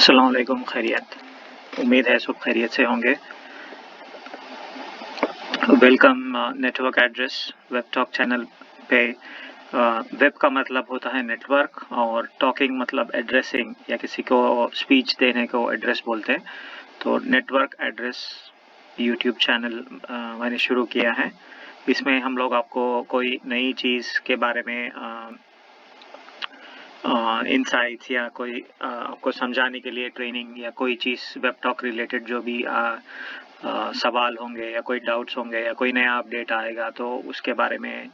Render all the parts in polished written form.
अस्सलाम वालेकुम, खैरियत। उम्मीद है सब खैरियत से होंगे। Welcome network address web talk channel पे। वेब का मतलब होता है नेटवर्क और टॉकिंग मतलब एड्रेसिंग या किसी को स्पीच देने को एड्रेस बोलते हैं। तो नेटवर्क एड्रेस यूट्यूब चैनल मैंने शुरू किया है। इसमें हम लोग आपको कोई नई चीज़ के बारे में इंसाइट्स या कोई आपको समझाने के लिए ट्रेनिंग या कोई चीज़ वेब टॉक रिलेटेड जो भी सवाल होंगे या कोई डाउट्स होंगे या कोई नया अपडेट आएगा तो उसके बारे में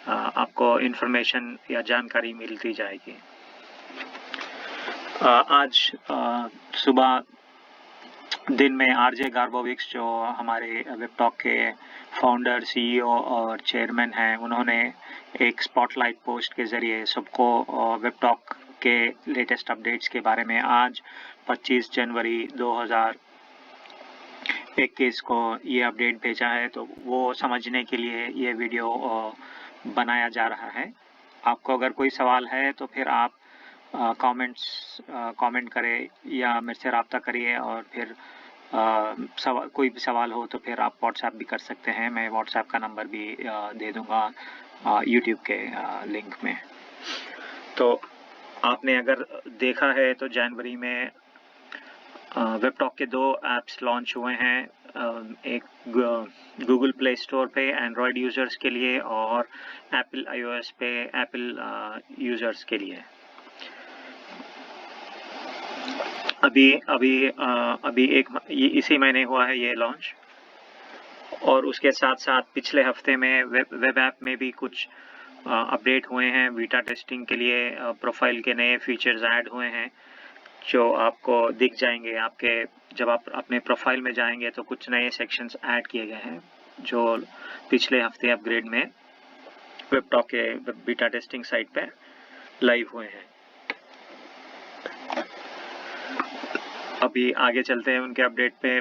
आपको इन्फॉर्मेशन या जानकारी मिलती जाएगी। आज सुबह दिन में आरजे गार्बोविक्स जो हमारे वेब टॉक के फाउंडर, सीईओ और चेयरमैन हैं, उन्होंने एक स्पॉटलाइट पोस्ट के ज़रिए सबको वेब टॉक के लेटेस्ट अपडेट्स के बारे में आज 25 जनवरी 2021 को ये अपडेट भेजा है। तो वो समझने के लिए ये वीडियो बनाया जा रहा है। आपको अगर कोई सवाल है तो फिर आप कमेंट करें या मेरे से रब्ता करिए और फिर कोई भी सवाल हो तो फिर आप व्हाट्सएप भी कर सकते हैं। मैं व्हाट्सएप का नंबर भी दे दूंगा यूट्यूब के लिंक में। तो आपने अगर देखा है तो जनवरी में वेब टॉक के 2 ऐप्स लॉन्च हुए हैं। एक गूगल प्ले स्टोर पे एंड्रॉयड यूज़र्स के लिए और एप्पल iOS पे एप्पल यूज़र्स के लिए। अभी इसी महीने हुआ है ये लॉन्च। और उसके साथ साथ पिछले हफ्ते में वेब ऐप में भी कुछ अपडेट हुए हैं। बीटा टेस्टिंग के लिए प्रोफाइल के नए फीचर्स ऐड हुए हैं जो आपको दिख जाएंगे। आपके जब आप अपने प्रोफाइल में जाएंगे तो कुछ नए सेक्शंस ऐड किए गए हैं जो पिछले हफ्ते अपग्रेड में वेब टॉक के बीटा टेस्टिंग साइट पे लाइव हुए हैं। अभी आगे चलते हैं उनके अपडेट पे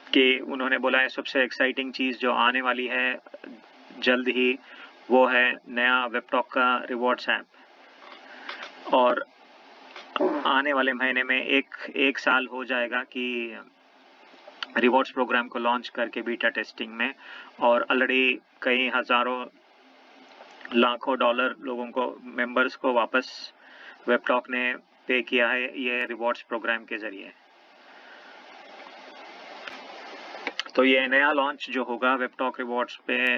कि उन्होंने बोला है सबसे एक्साइटिंग चीज़ जो आने वाली है जल्द ही वो है नया वेब टॉक का रिवॉर्ड्स ऐप। और आने वाले महीने में एक साल हो जाएगा कि रिवॉर्ड्स प्रोग्राम को लॉन्च करके बीटा टेस्टिंग में, और ऑलरेडी कई हज़ारों लाखों डॉलर लोगों को मेंबर्स को वापस वेब टॉक ने पे किया है ये रिवॉर्ड्स प्रोग्राम के ज़रिए। तो ये नया लॉन्च जो होगा वेब टॉक रिवॉर्ड्स पे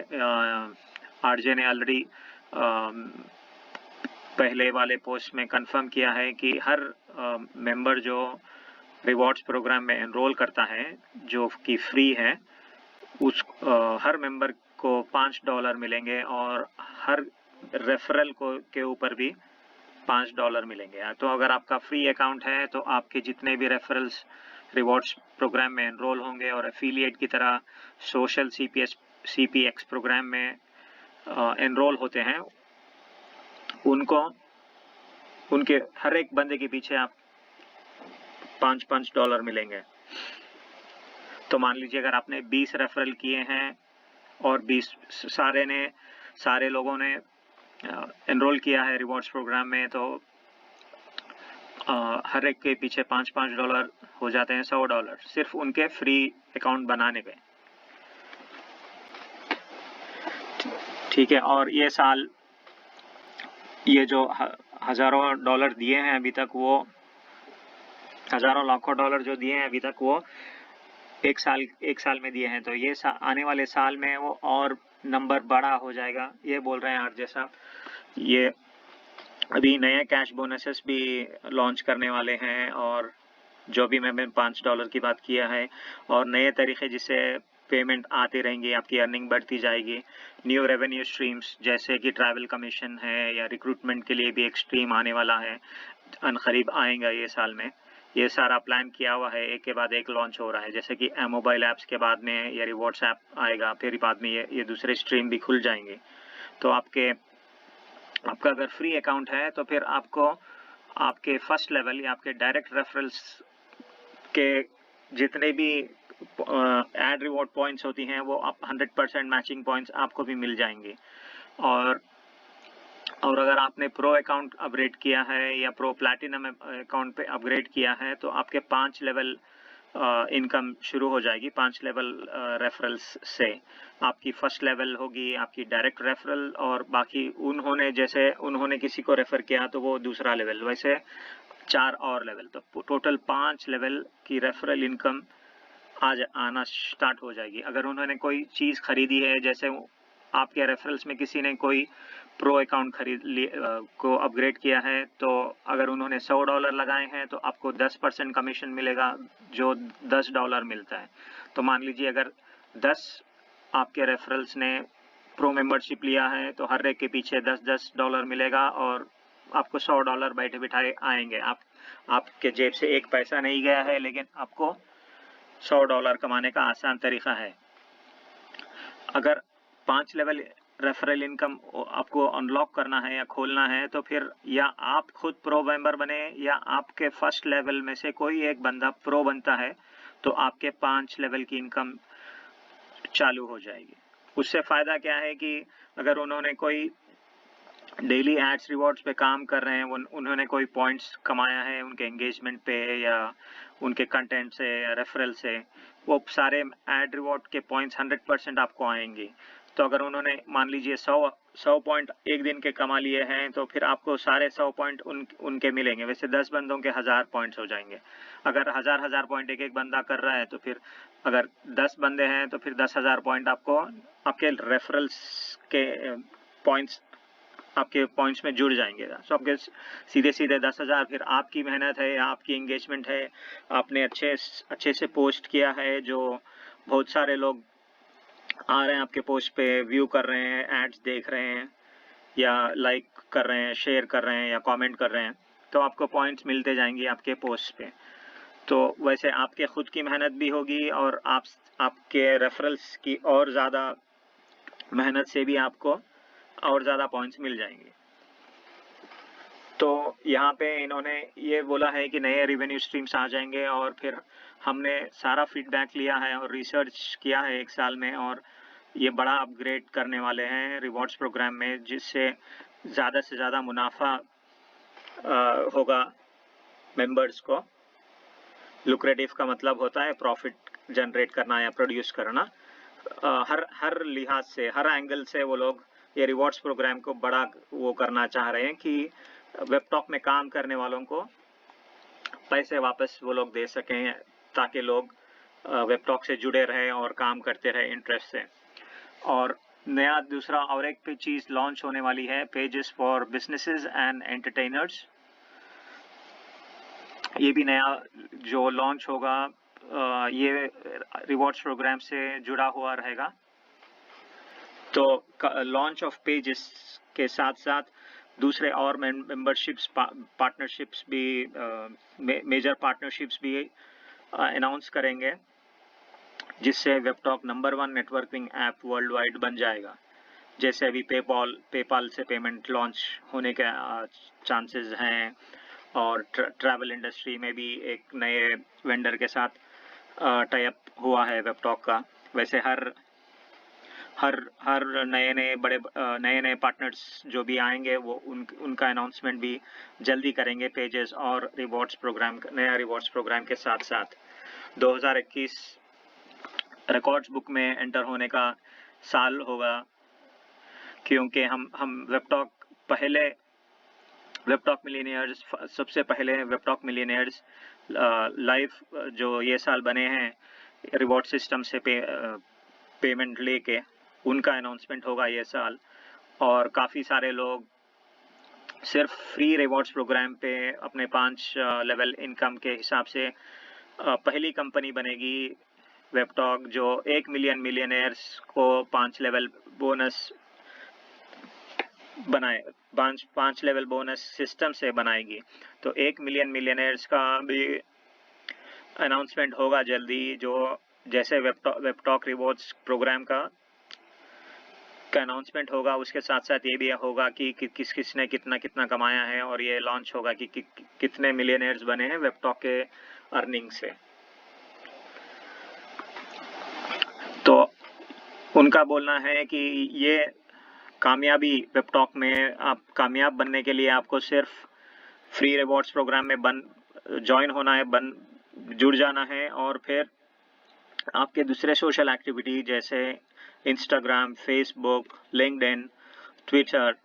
आरजे ने ऑलरेडी पहले वाले पोस्ट में कंफर्म किया है कि हर मेंबर जो रिवॉर्ड्स प्रोग्राम में एनरोल करता है जो कि फ्री है उस हर मेंबर को $5 मिलेंगे और हर रेफरल के ऊपर भी $5 मिलेंगे। तो अगर आपका फ्री अकाउंट है तो आपके जितने भी रेफरल्स रिवॉर्ड्स प्रोग्राम में एनरोल होंगे और एफिलिएट की तरह सोशल CPX प्रोग्राम में एनरोल होते हैं उनको उनके हर एक बंदे के पीछे आप $5 मिलेंगे। तो मान लीजिए अगर आपने 20 रेफरल किए हैं और 20 सारे लोगों ने एनरोल किया है रिवॉर्ड्स प्रोग्राम में तो हर एक के पीछे $5 हो जाते हैं $100 सिर्फ उनके फ्री अकाउंट बनाने पे। ठीक है। और ये साल ये जो हज़ारों डॉलर दिए हैं अभी तक, वो हज़ारों लाखों डॉलर जो दिए हैं अभी तक वो एक साल में दिए हैं। तो ये आने वाले साल में वो और नंबर बड़ा हो जाएगा ये बोल रहे हैं आरजे साहब। ये अभी नए कैश बोनसेस भी लॉन्च करने वाले हैं और जो भी मैंने $5 की बात किया है और नए तरीके जिससे पेमेंट आती रहेंगी, आपकी अर्निंग बढ़ती जाएगी। न्यू रेवेन्यू स्ट्रीम्स जैसे कि ट्रैवल कमीशन है या रिक्रूटमेंट के लिए भी एक स्ट्रीम आने वाला है, अनकरीब आएगा ये साल में। ये सारा प्लान किया हुआ है, एक के बाद एक लॉन्च हो रहा है। जैसे कि मोबाइल ऐप्स के बाद में ये रिवॉर्ड्स ऐप आएगा, फिर बाद में ये दूसरे स्ट्रीम भी खुल जाएंगे। तो आपका अगर फ्री अकाउंट है तो फिर आपको आपके फर्स्ट लेवल या आपके डायरेक्ट रेफरल्स के जितने भी एड रिवॉर्ड पॉइंट्स होती हैं वो आप 100% मैचिंग पॉइंट्स आपको भी मिल जाएंगे। और और अगर आपने प्रो अकाउंट अपग्रेड किया है या प्रो प्लैटिनम अकाउंट पे अपग्रेड किया है तो आपके 5 लेवल इनकम शुरू हो जाएगी। 5 लेवल रेफरल्स से आपकी फर्स्ट लेवल होगी आपकी डायरेक्ट रेफरल, और बाकी उन्होंने किसी को रेफर किया तो वो दूसरा लेवल, वैसे 4 और लेवल, तो टोटल 5 लेवल की रेफरल इनकम आज आना स्टार्ट हो जाएगी। अगर उन्होंने कोई चीज़ खरीदी है, जैसे आपके रेफरल्स में किसी ने कोई प्रो अकाउंट को अपग्रेड किया है, तो अगर उन्होंने $100 लगाए हैं तो आपको 10% कमीशन मिलेगा, जो $10 मिलता है। तो मान लीजिए अगर 10 आपके रेफरल्स ने प्रो मेंबरशिप लिया है तो हर एक के पीछे $10 मिलेगा और आपको $100 बैठे बिठाए आएंगे। आपके जेब से एक पैसा नहीं गया है, लेकिन आपको $100 कमाने का आसान तरीका है। अगर 5 लेवल रेफरल इनकम आपको अनलॉक करना है या खोलना है, तो फिर या आप खुद प्रो मेंबर बने या आपके फर्स्ट लेवल में से कोई एक बंदा प्रो बनता है, तो आपके 5 लेवल की इनकम चालू हो जाएगी। उससे फायदा क्या है कि अगर उन्होंने कोई डेली एड्स रिवॉर्ड्स पे काम कर रहे हैं, उन्होंने कोई पॉइंट्स कमाया है उनके एंगेजमेंट पे या उनके कंटेंट से या रेफरल से, वो सारे एड रिवॉर्ड के पॉइंट्स 100% आपको आएंगे। तो अगर उन्होंने मान लीजिए 100 पॉइंट एक दिन के कमा लिए हैं, तो फिर आपको सारे 100 पॉइंट उनके मिलेंगे। वैसे 10 बंदों के 1000 पॉइंट्स हो जाएंगे। अगर 1000 पॉइंट एक बंदा कर रहा है, तो फिर अगर 10 बंदे हैं तो फिर 10,000 पॉइंट आपको आपके रेफरल्स के पॉइंट्स आपके पॉइंट्स में जुड़ जाएंगे। सो आपके सीधे सीधे 10,000 फिर आपकी मेहनत है या आपकी एंगेजमेंट है, आपने अच्छे से पोस्ट किया है, जो बहुत सारे लोग आ रहे हैं आपके पोस्ट पे, व्यू कर रहे हैं, एड्स देख रहे हैं या लाइक कर रहे हैं, शेयर कर रहे हैं या कमेंट कर रहे हैं, तो आपको पॉइंट्स मिलते जाएंगे आपके पोस्ट पे। तो वैसे आपके खुद की मेहनत भी होगी और आपके रेफरल्स की और ज़्यादा मेहनत से भी आपको और ज़्यादा पॉइंट्स मिल जाएंगे। तो यहाँ पे इन्होंने ये बोला है कि नए रेवेन्यू स्ट्रीम्स आ जाएंगे, और फिर हमने सारा फीडबैक लिया है और रिसर्च किया है 1 साल में, और ये बड़ा अपग्रेड करने वाले हैं रिवॉर्ड्स प्रोग्राम में, जिससे ज़्यादा से ज़्यादा मुनाफा होगा मेंबर्स को। लुक्रेटिव का मतलब होता है प्रॉफिट जनरेट करना या प्रोड्यूस करना। हर लिहाज से, हर एंगल से वो लोग ये रिवॉर्ड्स प्रोग्राम को बड़ा वो करना चाह रहे हैं कि वेबटॉक में काम करने वालों को पैसे वापस वो लोग दे सकें, ताकि लोग वेबटॉक से जुड़े रहें और काम करते रहें इंटरेस्ट से। और नया दूसरा और एक चीज़ लॉन्च होने वाली है, pages for businesses and entertainers. ये भी नया जो लॉन्च होगा, ये रिवॉर्ड्स प्रोग्राम से जुड़ा हुआ रहेगा। तो लॉन्च ऑफ पेजेस के साथ साथ दूसरे और मेंबरशिप्स पार्टनरशिप्स भी, मेजर पार्टनरशिप्स भी अनाउंस करेंगे, जिससे Webtalk number 1 networking app world wide बन जाएगा। जैसे अभी पेपाल से पेमेंट लॉन्च होने के चांसेस हैं, और ट्रैवल इंडस्ट्री में भी एक नए वेंडर के साथ टाई अप हुआ है वेबटॉक का। वैसे हर नए पार्टनर्स जो भी आएंगे, वो उनका अनाउंसमेंट भी जल्दी करेंगे पेजेस और नया रिवॉर्ड्स प्रोग्राम के साथ साथ। 2021 रिकॉर्ड्स बुक में एंटर होने का साल होगा, क्योंकि हम वेबटॉक मिलियनेयर्स, सबसे पहले वेबटॉक मिलियनेयर्स लाइव जो ये साल बने हैं रिवॉर्ड सिस्टम से पेमेंट लेके, उनका अनाउंसमेंट होगा ये साल। और काफ़ी सारे लोग सिर्फ फ्री रिवॉर्ड्स प्रोग्राम पे अपने 5 लेवल इनकम के हिसाब से पहली कंपनी बनेगी वेबटॉक, जो 1 मिलियन मिलियनेयर्स को 5 लेवल बोनस बनाए, 5 लेवल बोनस सिस्टम से बनाएगी। तो 1 मिलियन मिलियनेयर्स का भी अनाउंसमेंट होगा जल्दी, जो जैसे वेबटॉक रिवॉर्ड्स प्रोग्राम का अनाउंसमेंट होगा, उसके साथ साथ ये भी होगा कि किसने कितना कमाया है, और ये लॉन्च होगा कि कितने मिलियनेयर्स बने हैं वेबटॉक के अर्निंग से। तो उनका बोलना है कि ये कामयाबी वेबटॉक में आप कामयाब बनने के लिए आपको सिर्फ फ्री रिवॉर्ड्स प्रोग्राम में ज्वाइन होना है, जुड़ जाना है, और फिर आपके दूसरे सोशल एक्टिविटी जैसे इंस्टाग्राम, फेसबुक, लिंक्डइन, ट्विटर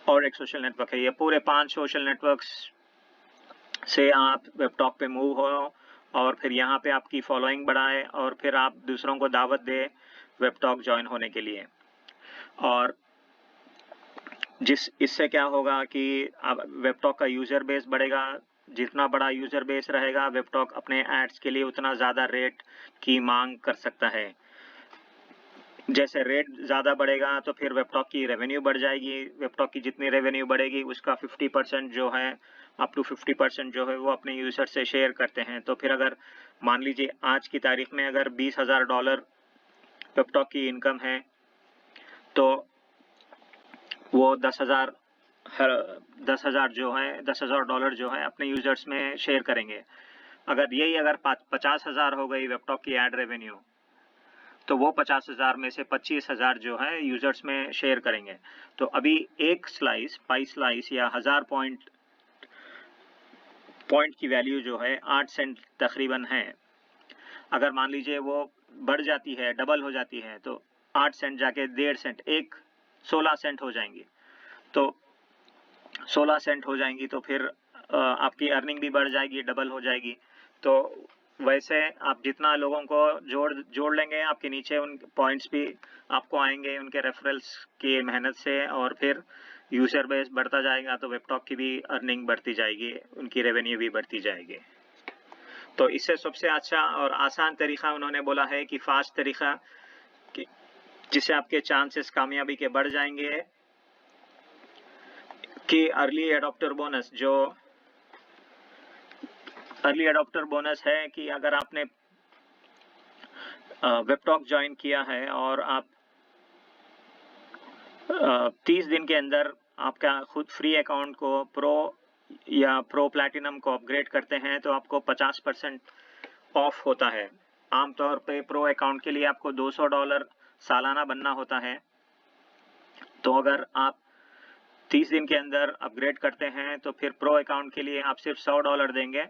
और एक सोशल नेटवर्क है, ये पूरे 5 सोशल नेटवर्क्स से आप वेबटॉक पे मूव हो और फिर यहाँ पे आपकी फॉलोइंग बढ़ाए और फिर आप दूसरों को दावत दे वेबटॉक ज्वाइन होने के लिए। और इससे क्या होगा कि वेबटॉक का यूजर बेस बढ़ेगा। जितना बड़ा यूजर बेस रहेगा, वेबटॉक अपने एड्स के लिए उतना ज़्यादा रेट की मांग कर सकता है। जैसे रेट ज़्यादा बढ़ेगा तो फिर वेबटॉक की रेवेन्यू बढ़ जाएगी। वेबटॉक की जितनी रेवेन्यू बढ़ेगी उसका 50% जो है, अप टू 50% जो है वो अपने यूजर से शेयर करते हैं। तो फिर अगर मान लीजिए आज की तारीख में अगर $20,000 वेबटॉक की इनकम है तो वो $10,000 जो है अपने यूजर्स में शेयर करेंगे। अगर 50,000 हो गई वेबटॉक की एड रेवेन्यू, तो वो 50,000 में से 25,000 जो है यूजर्स में शेयर करेंगे। तो अभी एक स्लाइस, पाई स्लाइस या 1000 पॉइंट की वैल्यू जो है 8 सेंट तकरीबन है। अगर मान लीजिए वो बढ़ जाती है, डबल हो जाती है, तो 8 सेंट जाके 1.5 सेंट, 16 सेंट हो जाएंगी। तो 16 सेंट हो जाएंगी तो फिर आपकी अर्निंग भी बढ़ जाएगी, डबल हो जाएगी। तो वैसे आप जितना लोगों को जोड़ लेंगे, आपके नीचे उन पॉइंट्स भी आपको आएंगे उनके रेफरल्स की मेहनत से, और फिर यूजर बेस बढ़ता जाएगा तो वेबटॉक की भी अर्निंग बढ़ती जाएगी, उनकी रेवेन्यू भी बढ़ती जाएगी। तो इससे सबसे अच्छा और आसान तरीका उन्होंने बोला है कि फास्ट तरीका, जिससे आपके चांसेस कामयाबी के बढ़ जाएंगे, कि अर्ली एडॉप्टर बोनस है कि अगर आपने वेबटॉक ज्वाइन किया है और आप 30 दिन के अंदर आपका खुद फ्री अकाउंट को प्रो प्लैटिनम को अपग्रेड करते हैं तो आपको 50% ऑफ होता है। आमतौर पे प्रो अकाउंट के लिए आपको $200 सालाना बनना होता है। तो अगर आप 30 दिन के अंदर अपग्रेड करते हैं तो फिर प्रो अकाउंट के लिए आप सिर्फ $100 देंगे,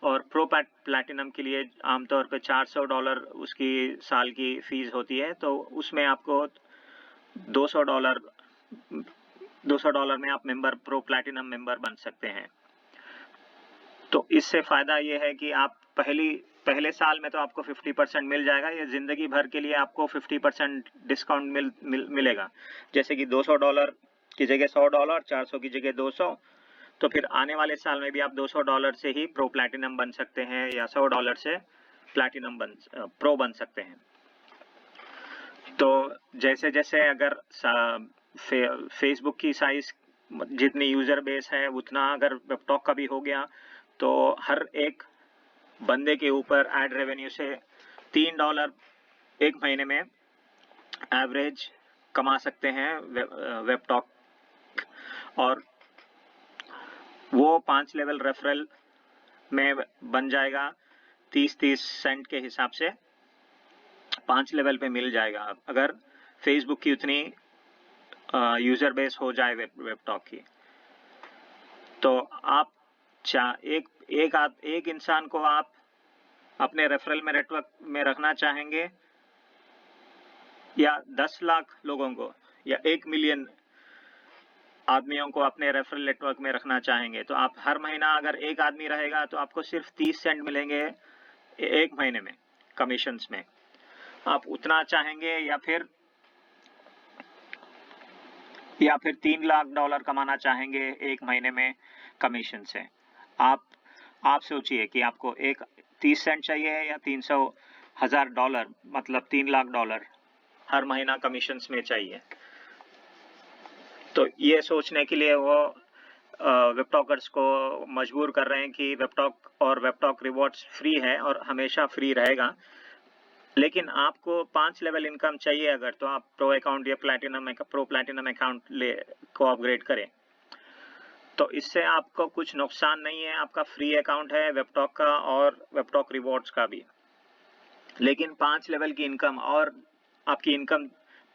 और प्रो प्लैटिनम के लिए आमतौर पे $400 उसकी साल की फीस होती है। तो उसमें आपको $200 में आप प्रो प्लैटिनम मेंबर बन सकते हैं। तो इससे फायदा ये है कि आप पहले साल में तो आपको 50% मिल जाएगा, ये जिंदगी भर के लिए आपको 50% डिस्काउंट मिलेगा। जैसे कि $200 की जगह $100, 400 की जगह 200, तो फिर आने वाले साल में भी आप $200 से ही प्रो प्लैटिनम बन सकते हैं या $100 से प्लैटिनम प्रो बन सकते हैं। तो जैसे जैसे अगर फेसबुक की साइज जितनी यूजर बेस है उतना अगर वेबटॉक का भी हो गया तो हर एक बंदे के ऊपर एड रेवेन्यू से $3 एक महीने में एवरेज कमा सकते हैं वेबटॉक, और वो 5 लेवल रेफरल में बन जाएगा। 30 सेंट के हिसाब से 5 लेवल पे मिल जाएगा अगर फेसबुक की उतनी यूजर बेस हो जाए वेबटॉक की। तो आप एक इंसान को आप अपने रेफरल में नेटवर्क में रखना चाहेंगे, या 10 लाख लोगों को, या 1 मिलियन आदमियों को अपने रेफरल नेटवर्क में रखना चाहेंगे, तो आप हर महीना अगर एक आदमी रहेगा तो आपको सिर्फ 30 सेंट मिलेंगे एक महीने में कमीशंस में। आप उतना चाहेंगे या फिर $3 लाख कमाना चाहेंगे एक महीने में कमीशन से। आप सोचिए कि आपको 30 सेंट चाहिए या $300,000, मतलब $3 लाख हर महीना कमीशंस में चाहिए। तो ये सोचने के लिए वो वेबटॉकर्स को मजबूर कर रहे हैं कि वेबटॉक रिवॉर्ड्स फ्री है और हमेशा फ्री रहेगा। लेकिन आपको 5 लेवल इनकम चाहिए अगर, तो आप प्रो अकाउंट या प्रो प्लैटिनम अकाउंट को अपग्रेड करें। तो इससे आपको कुछ नुकसान नहीं है, आपका फ्री अकाउंट है वेबटॉक का और वेबटॉक रिवॉर्ड्स का भी। लेकिन 5 लेवल की इनकम, और आपकी इनकम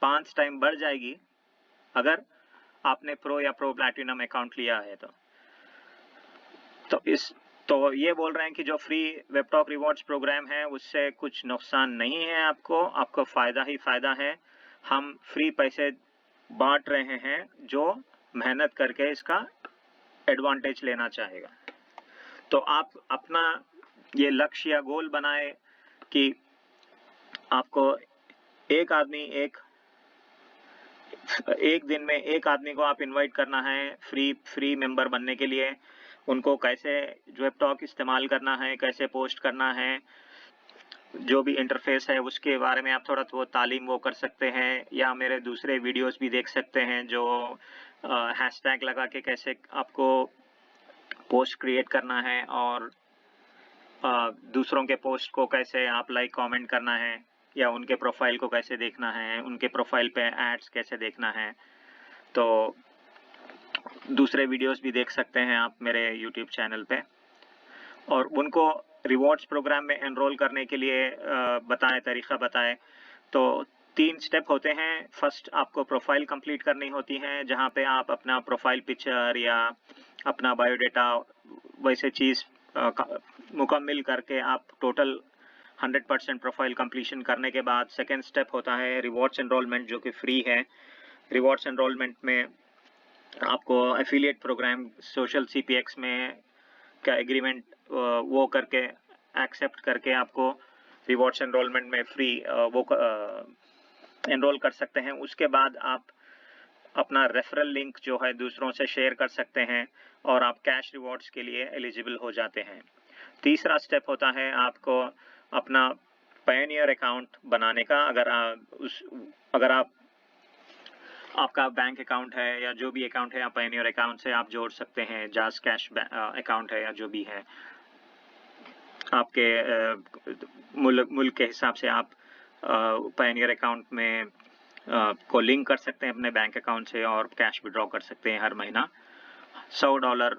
5 टाइम बढ़ जाएगी अगर आपने प्रो या प्रो प्लैटिनम अकाउंट लिया है तो ये बोल रहे हैं कि जो फ्री वेबटॉक रिवॉर्ड्स प्रोग्राम है उससे कुछ नुकसान नहीं है, आपको फायदा ही फायदा है। हम फ्री पैसे बांट रहे हैं जो मेहनत करके इसका एडवांटेज लेना चाहेगा। तो आप अपना ये लक्ष्य या गोल बनाए कि आपको एक दिन में एक आदमी को आप इनवाइट करना है फ्री मेंबर बनने के लिए। उनको कैसे वेबटॉक इस्तेमाल करना है, कैसे पोस्ट करना है, जो भी इंटरफेस है उसके बारे में आप थोड़ा वो तालीम वो कर सकते हैं, या मेरे दूसरे वीडियोस भी देख सकते हैं जो हैशटैग लगा के कैसे आपको पोस्ट क्रिएट करना है और दूसरों के पोस्ट को कैसे आप लाइक कमेंट करना है, या उनके प्रोफाइल को कैसे देखना है, उनके प्रोफाइल पे एड्स कैसे देखना है। तो दूसरे वीडियोस भी देख सकते हैं आप मेरे YouTube चैनल पे। और उनको रिवॉर्ड्स प्रोग्राम में एनरोल करने के लिए तरीका बताएं। तो 3 स्टेप होते हैं। फर्स्ट आपको प्रोफाइल कंप्लीट करनी होती है, जहां पे आप अपना प्रोफाइल पिक्चर या अपना बायोडाटा वैसे चीज़ मुकम्मल करके आप टोटल 100% प्रोफाइल कंप्लीशन करने के बाद सेकेंड स्टेप होता है रिवॉर्ड्स एनरोलमेंट, जो कि फ्री है। रिवॉर्ड्स एनरोलमेंट में आपको एफिलिएट प्रोग्राम सोशल CPX में का एग्रीमेंट वो करके एक्सेप्ट करके आपको रिवॉर्ड्स एनरोलमेंट में फ्री वो एनरोल कर सकते हैं। उसके बाद आप अपना रेफरल लिंक जो है दूसरों से शेयर कर सकते हैं और आप कैश रिवॉर्ड्स के लिए एलिजिबल हो जाते हैं। तीसरा स्टेप होता है आपको अपना पायोनियर अकाउंट बनाने का। अगर आपका बैंक अकाउंट है या जो भी अकाउंट है, आप पायोनियर अकाउंट से आप जोड़ सकते हैं। जास कैश अकाउंट है या जो भी है, आपके मुल्क के हिसाब से आप पायोनियर अकाउंट में को लिंक कर सकते हैं अपने बैंक अकाउंट से और कैश विड्रॉ कर सकते हैं हर महीना $100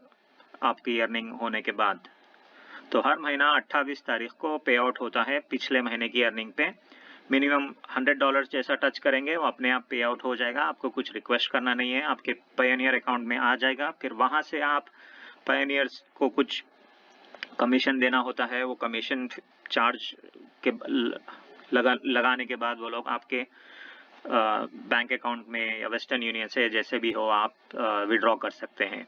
आपकी अर्निंग होने के बाद। तो हर महीना 28 तारीख को पे आउट होता है पिछले महीने की अर्निंग पे। मिनिमम $100 जैसा टच करेंगे वो अपने आप पे आउट हो जाएगा। आपको कुछ रिक्वेस्ट करना नहीं है, आपके पायोनियर अकाउंट में आ जाएगा। फिर वहां से आप पायोनियर्स को कुछ कमीशन देना होता है। वो कमीशन चार्ज के लगाने के बाद वो लोग आपके बैंक अकाउंट में या वेस्टर्न यूनियन से जैसे भी हो आप विड्रॉ कर सकते हैं।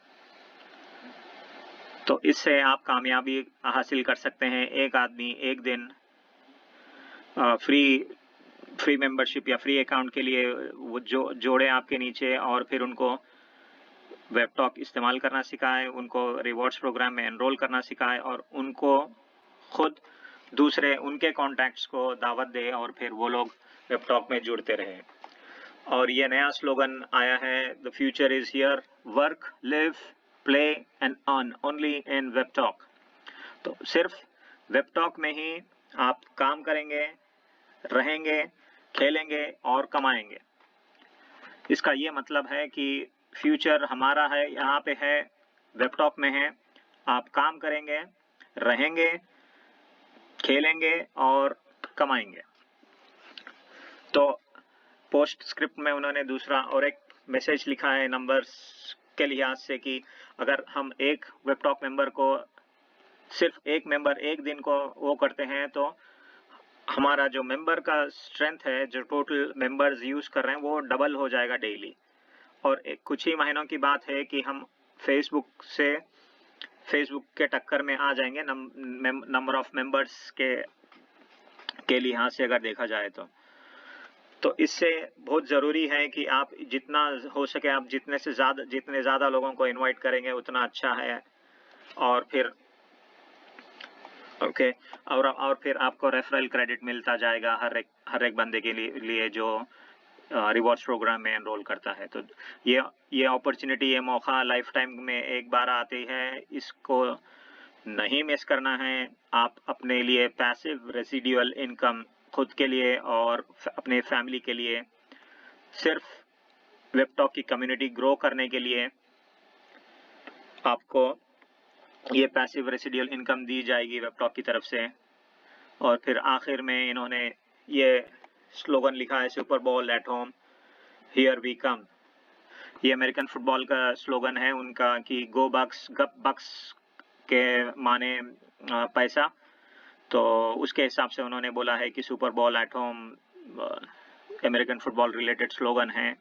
तो इससे आप कामयाबी हासिल कर सकते हैं। एक आदमी एक दिन फ्री मेंबरशिप या फ्री अकाउंट के लिए वो जोड़े आपके नीचे और फिर उनको वेबटॉक इस्तेमाल करना सिखाए, उनको रिवॉर्ड्स प्रोग्राम में एनरोल करना सिखाए और उनको खुद दूसरे उनके कॉन्टैक्ट्स को दावत दे और फिर वो लोग वेबटॉक में जुड़ते रहे। और ये नया स्लोगन आया है, the future is here, work, live, play and earn only in Webtalk. तो सिर्फ वेबटॉक में ही आप काम करेंगे, रहेंगे, खेलेंगे और कमाएंगे। इसका ये मतलब है कि फ्यूचर हमारा है, यहाँ पे है, वेबटॉक में है। आप काम करेंगे, रहेंगे, खेलेंगे और कमाएंगे। तो पोस्ट स्क्रिप्ट में उन्होंने दूसरा और एक मैसेज लिखा है नंबर्स के लिहाज से कि अगर हम एक वेबटॉक मेंबर को सिर्फ एक मेंबर एक दिन को वो करते हैं तो हमारा जो मेंबर का स्ट्रेंथ है, जो टोटल मेंबर्स यूज कर रहे हैं, वो डबल हो जाएगा डेली। और कुछ ही महीनों की बात है कि हम फेसबुक के टक्कर में आ जाएंगे नंबर ऑफ मेंबर्स के लिहाज से अगर देखा जाए तो इससे बहुत ज़रूरी है कि आप जितना हो सके आप जितने ज़्यादा लोगों को इनवाइट करेंगे उतना अच्छा है। और फिर ओके और फिर आपको रेफरल क्रेडिट मिलता जाएगा हर एक बंदे के लिए जो रिवॉर्ड्स प्रोग्राम में एनरोल करता है। तो ये अपॉर्चुनिटी, ये मौका लाइफ टाइम में एक बार आती है, इसको नहीं मिस करना है। आप अपने लिए पैसिव रेसिडुअल इनकम खुद के लिए और अपने फैमिली के लिए, सिर्फ वेबटॉक की कम्युनिटी ग्रो करने के लिए आपको ये पैसिव रेसिडुअल इनकम दी जाएगी वेबटॉक की तरफ से। और फिर आखिर में इन्होंने ये स्लोगन लिखा है, Super Bowl at home, here we come. ये अमेरिकन फुटबॉल का स्लोगन है उनका कि गो बक्स, गप बक्स के माने पैसा। तो उसके हिसाब से उन्होंने बोला है कि super ball at home American football related slogan है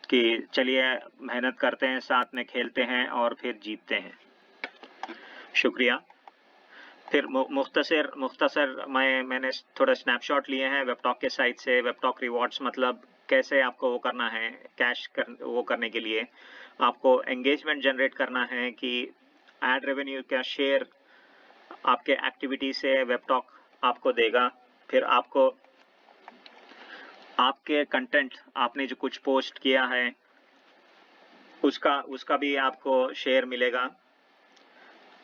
कि चलिए मेहनत करते हैं, साथ में खेलते हैं और फिर जीतते हैं। शुक्रिया। फिर मुख्तसर मैंने थोड़ा स्नैपशॉट लिए हैं वेबटॉक के साइट से। वेबटॉक रिवॉर्ड्स मतलब कैसे आपको वो करना है, वो करने के लिए आपको एंगेजमेंट जनरेट करना है कि एड रेवेन्यू का शेयर आपके एक्टिविटी से वेबटॉक आपको देगा। फिर आपको आपके कंटेंट, आपने जो कुछ पोस्ट किया है उसका भी आपको शेयर मिलेगा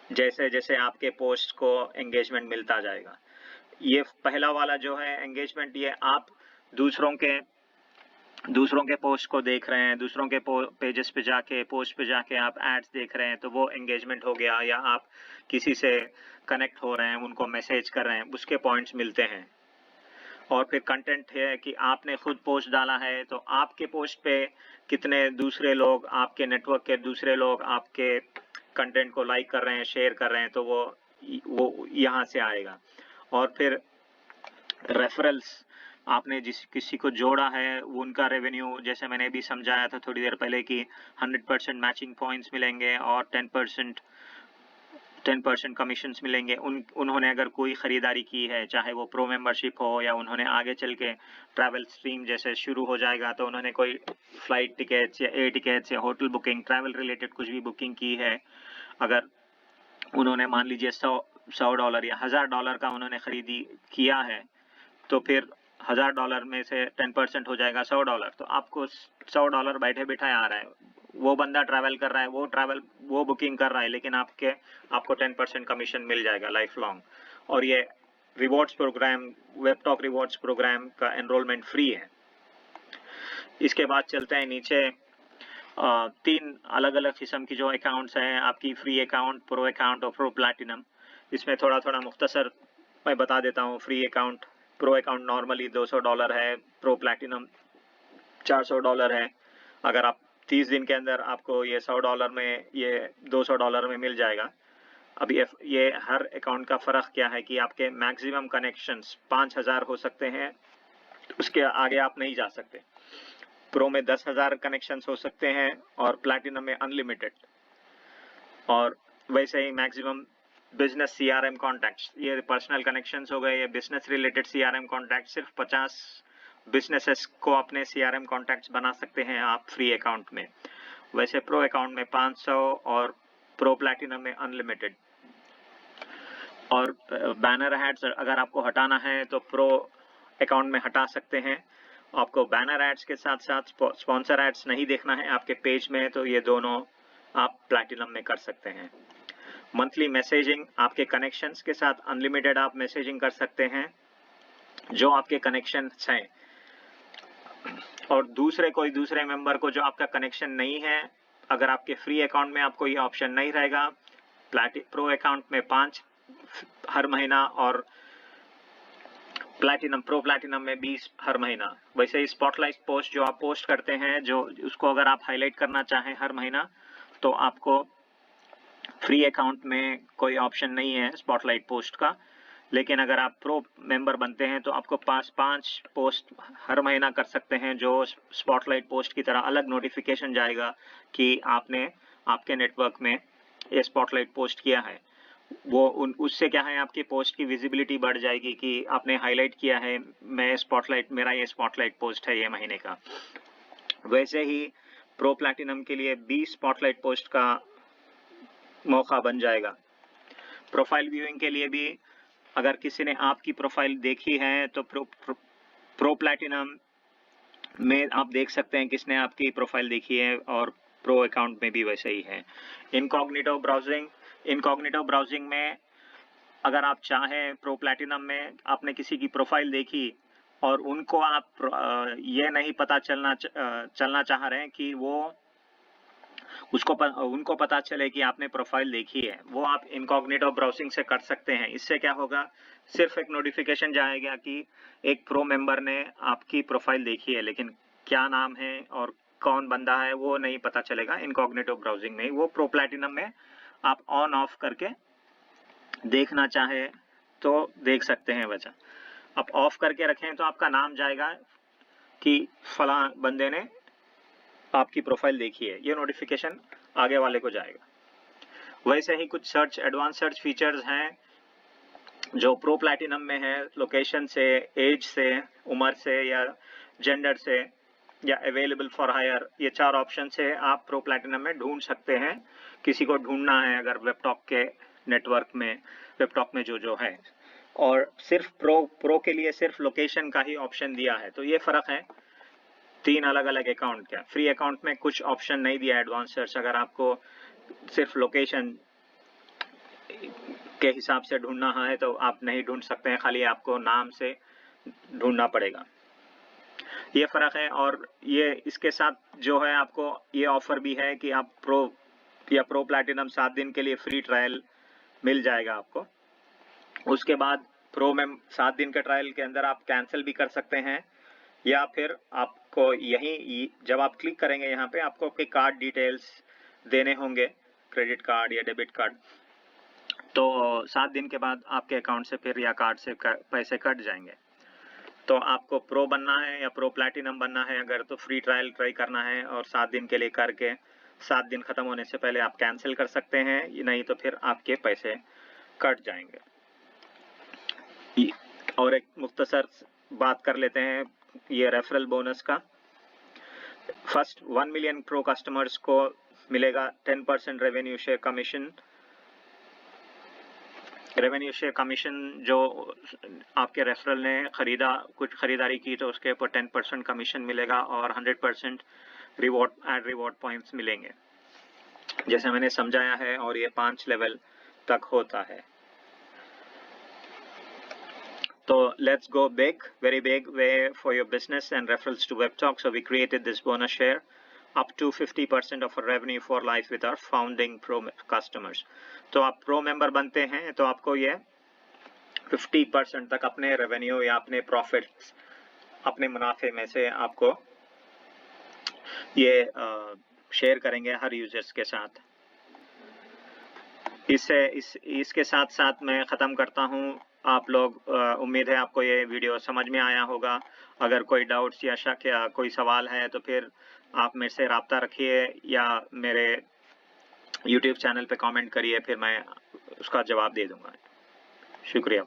जैसे जैसे आपके पोस्ट को एंगेजमेंट मिलता जाएगा। ये पहला वाला जो है एंगेजमेंट, ये आप दूसरों के पोस्ट को देख रहे हैं, दूसरों के पेजेस पे जाके, पोस्ट पे जाके आप एड्स देख रहे हैं, तो वो एंगेजमेंट हो गया। या आप किसी से कनेक्ट हो रहे हैं, उनको मैसेज कर रहे हैं, उसके पॉइंट्स मिलते हैं। और फिर कंटेंट है कि आपने खुद पोस्ट डाला है तो आपके पोस्ट पे कितने दूसरे लोग, आपके नेटवर्क के दूसरे लोग आपके कंटेंट को लाइक कर रहे हैं, शेयर कर रहे हैं, तो वो यहाँ से आएगा। और फिर रेफरल्स, आपने किसी को जोड़ा है उनका रेवेन्यू, जैसे मैंने भी समझाया था थोड़ी देर पहले कि 100% मैचिंग पॉइंट्स मिलेंगे और 10% कमीशंस मिलेंगे। उन्होंने अगर कोई खरीदारी की है, चाहे वो प्रो मेंबरशिप हो या उन्होंने आगे चल के ट्रैवल स्ट्रीम जैसे शुरू हो जाएगा तो उन्होंने कोई फ्लाइट टिकट्स या एयर टिकट्स या होटल बुकिंग, ट्रैवल रिलेटेड कुछ भी बुकिंग की है, अगर उन्होंने मान लीजिए $100 या $1000 का उन्होंने खरीदी किया है, तो फिर $1000 में से 10% हो जाएगा $100। तो आपको $100 बैठे बिठाए आ रहा है। वो बंदा ट्रैवल कर रहा है, वो बुकिंग कर रहा है, लेकिन आपको 10% कमीशन मिल जाएगा लाइफ लॉन्ग। और ये रिवॉर्ड्स प्रोग्राम, वेबटॉक रिवॉर्ड्स प्रोग्राम का एनरोलमेंट फ्री है। इसके बाद चलते हैं नीचे। 3 अलग अलग किस्म की जो अकाउंट्स हैं, आपकी फ्री अकाउंट, प्रो अकाउंट और प्रो प्लैटिनम। इसमें थोड़ा मुख्तसर मैं बता देता हूँ। Free account, pro account normally $200 है, प्रो प्लैटिनम $400 है। अगर आप 30 दिन के अंदर आपको ये $100 में, ये $200 में मिल जाएगा। अब ये हर अकाउंट का फ़र्क क्या है कि आपके मैक्सिमम कनेक्शंस 5000 हो सकते हैं, उसके आगे आप नहीं जा सकते। प्रो में 10,000 कनेक्शंस हो सकते हैं और प्लैटिनम में अनलिमिटेड। और वैसे ही मैक्सिमम बिजनेस CRM कॉन्टैक्ट्स, ये पर्सनल कनेक्शंस हो गए, ये बिजनेस रिलेटेड CRM कॉन्टैक्ट, सिर्फ 50 बिजनेसेस को अपने CRM कॉन्टैक्ट्स बना सकते हैं आप फ्री अकाउंट में। वैसे प्रो अकाउंट में 500 और प्रो प्लैटिनम में अनलिमिटेड। और बैनर एड्स अगर आपको हटाना है तो प्रो अकाउंट में हटा सकते हैं। आपको बैनर एड्स के साथ साथ स्पॉन्सर एड्स नहीं देखना है आपके पेज में, तो ये दोनों आप प्लैटिनम में कर सकते हैं। मंथली मैसेजिंग, आपके कनेक्शंस के साथ अनलिमिटेड आप मैसेजिंग कर सकते हैं जो आपके कनेक्शंस हैं। और कोई दूसरे मेंबर को जो आपका कनेक्शन नहीं है, अगर आपके फ्री अकाउंट में आपको ये ऑप्शन नहीं रहेगा, प्रो अकाउंट में 5 हर महीना और प्रो प्लैटिनम में 20 हर महीना। वैसे ही स्पॉटलाइट पोस्ट जो आप पोस्ट करते हैं, जो उसको अगर आप हाईलाइट करना चाहें हर महीना, तो आपको फ्री अकाउंट में कोई ऑप्शन नहीं है स्पॉटलाइट पोस्ट का। लेकिन अगर आप प्रो मेंबर बनते हैं तो आपको 5 पोस्ट हर महीना कर सकते हैं, जो स्पॉटलाइट पोस्ट की तरह अलग नोटिफिकेशन जाएगा कि आपने आपके नेटवर्क में ये स्पॉटलाइट पोस्ट किया है। वो उससे क्या है, आपकी पोस्ट की विजिबिलिटी बढ़ जाएगी कि आपने हाईलाइट किया है, मेरा ये स्पॉटलाइट पोस्ट है ये महीने का। वैसे ही प्रो प्लैटिनम के लिए 20 स्पॉटलाइट पोस्ट का मौका बन जाएगा। प्रोफाइल व्यूइंग के लिए भी अगर किसी ने आपकी प्रोफाइल देखी है तो प्रो प्लैटिनम में आप देख सकते हैं किसने आपकी प्रोफाइल देखी है, और प्रो अकाउंट में भी वैसे ही है। इनकॉग्निटो ब्राउजिंग में अगर आप चाहें, प्रो प्लैटिनम में आपने किसी की प्रोफाइल देखी और उनको आप ये नहीं पता चलना चाह रहे हैं कि उनको पता चले कि आपने प्रोफाइल देखी है, वो आप इनकॉग्निटो ब्राउजिंग से कर सकते हैं। इससे क्या होगा, सिर्फ एक नोटिफिकेशन जाएगा कि एक प्रो मेंबर ने आपकी प्रोफाइल देखी है, लेकिन क्या नाम है और कौन बंदा है वो नहीं पता चलेगा इनकॉग्निटो ब्राउजिंग में। वो प्रो प्लैटिनम में आप ऑन ऑफ करके देखना चाहे तो देख सकते हैं बच्चा। आप ऑफ करके रखें तो आपका नाम जाएगा कि फला बंदे ने आपकी प्रोफाइल देखी है, ये नोटिफिकेशन आगे वाले को जाएगा। वैसे ही कुछ सर्च एडवांस सर्च फीचर्स हैं जो प्रो प्लैटिनम में है। लोकेशन से, एज से, उम्र से या जेंडर से या अवेलेबल फॉर हायर, ये 4 ऑप्शन से आप प्रो प्लैटिनम में ढूंढ सकते हैं। किसी को ढूंढना है अगर वेबटॉक के नेटवर्क में, वेबटॉक में जो है, और सिर्फ प्रो के लिए सिर्फ लोकेशन का ही ऑप्शन दिया है। तो ये फर्क है 3 अलग अलग अकाउंट का। फ्री अकाउंट में कुछ ऑप्शन नहीं दिया एडवांस सर्च, अगर आपको सिर्फ लोकेशन के हिसाब से ढूंढना है तो आप नहीं ढूंढ सकते हैं, खाली आपको नाम से ढूंढना पड़ेगा। ये फर्क है। और ये इसके साथ जो है आपको ये ऑफर भी है कि आप प्रो प्लैटिनम 7 दिन के लिए फ्री ट्रायल मिल जाएगा आपको। उसके बाद प्रो में 7 दिन के ट्रायल के अंदर आप कैंसिल भी कर सकते हैं, या फिर आपको यहीं जब आप क्लिक करेंगे यहाँ पे आपको आपके कार्ड डिटेल्स देने होंगे, क्रेडिट कार्ड या डेबिट कार्ड। तो 7 दिन के बाद आपके अकाउंट से फिर या कार्ड से पैसे कट जाएंगे। तो आपको प्रो बनना है या प्रो प्लैटिनम बनना है अगर, तो फ्री ट्रायल ट्राई करना है और 7 दिन के लिए करके 7 दिन खत्म होने से पहले आप कैंसिल कर सकते हैं, नहीं तो फिर आपके पैसे कट जाएंगे। और एक मुख्तसर बात कर लेते हैं ये रेफरल बोनस का। फर्स्ट 1 मिलियन प्रो कस्टमर्स को मिलेगा 10% revenue share commission. Revenue share commission जो आपके रेफरल ने कुछ खरीदारी की तो उसके ऊपर 10% कमीशन मिलेगा और 100% रिवॉर्ड पॉइंट्स मिलेंगे, जैसे मैंने समझाया है, और ये 5 लेवल तक होता है। So let's go big, very big way for your business and referrals to WebTalk. So we created this bonus share up to 50% of our revenue for life with our founding pro customers. तो आप pro member बनते हैं तो आपको ये 50% तक अपने revenue या अपने प्रॉफिट्स, अपने मुनाफे में से आपको ये शेयर करेंगे हर यूजर्स के साथ। इसके साथ साथ मैं ख़त्म करता हूँ। आप लोग उम्मीद है आपको ये वीडियो समझ में आया होगा। अगर कोई डाउट्स या शक या कोई सवाल है तो फिर आप मेरे से राब्ता रखिए या मेरे YouTube चैनल पे कमेंट करिए, फिर मैं उसका जवाब दे दूंगा। शुक्रिया।